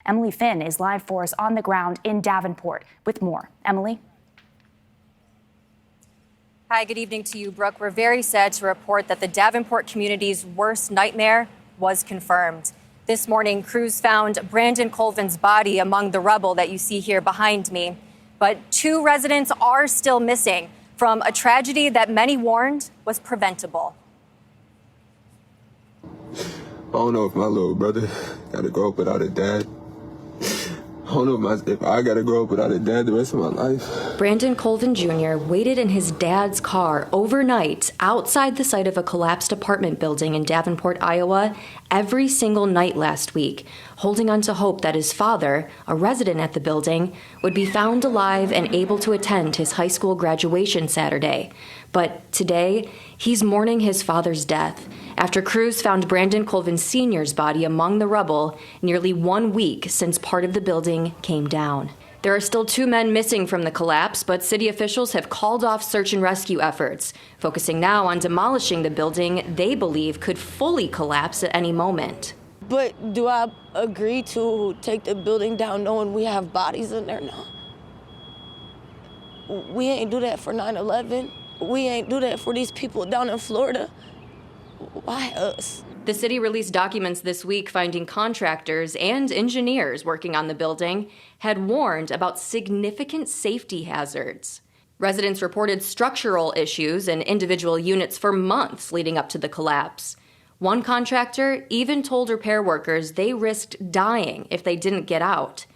Emily Finn is live for us on the ground in Davenport with more. Emily? Hi, good evening to you, Brooke. We're very sad to report that the Davenport community's worst nightmare was confirmed. This morning, crews found Brandon Colvin's body among the rubble that you see here behind me. But 2 residents are still missing from a tragedy that many warned was preventable. I don't know if my little brother got to grow up without a dad. I don't know if I got to grow up without a dad the rest of my life. Brandon Colvin Jr. waited in his dad's car overnight outside the site of a collapsed apartment building in Davenport, Iowa, every single night last week, holding on to hope that his father, a resident at the building, would be found alive and able to attend his high school graduation Saturday. But today, he's mourning his father's death after crews found Brandon Colvin Sr.'s body among the rubble nearly 1 week since part of the building came down. There are still 2 men missing from the collapse, but city officials have called off search and rescue efforts, focusing now on demolishing the building they believe could fully collapse at any moment. But do I agree to take the building down knowing we have bodies in there now? We ain't do that for 9/11. We ain't do that for these people down in Florida. Why us? The city released documents this week finding contractors and engineers working on the building had warned about significant safety hazards. Residents reported structural issues in individual units for months leading up to the collapse. One contractor even told repair workers they risked dying if they didn't get out.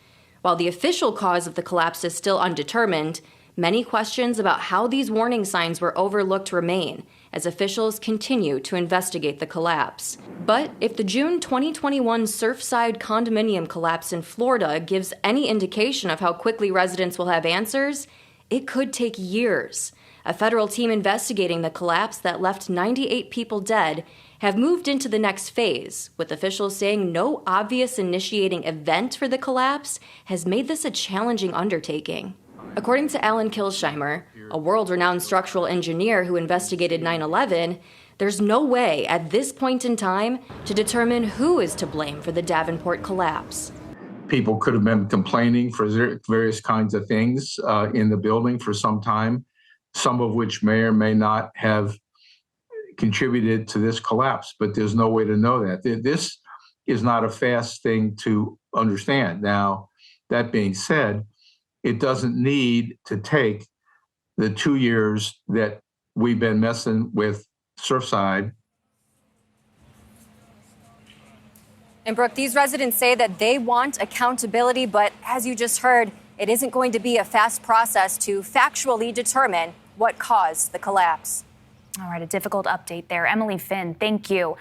While the official cause of the collapse is still undetermined, many questions about how these warning signs were overlooked remain as officials continue to investigate the collapse. But if the June 2021 Surfside condominium collapse in Florida gives any indication of how quickly residents will have answers, it could take years. A federal team investigating the collapse that left 98 people dead have moved into the next phase, with officials saying no obvious initiating event for the collapse has made this a challenging undertaking. According to Alan Kilsheimer, a world-renowned structural engineer who investigated 9/11, there's no way at this point in time to determine who is to blame for the Davenport collapse. People could have been complaining for various kinds of things in the building for some time, some of which may or may not have contributed to this collapse, but there's no way to know that. This is not a fast thing to understand. Now, that being said, it doesn't need to take the 2 years that we've been messing with Surfside. And Brooke, these residents say that they want accountability, but as you just heard, it isn't going to be a fast process to factually determine what caused the collapse. All right, a difficult update there. Emily Finn, thank you.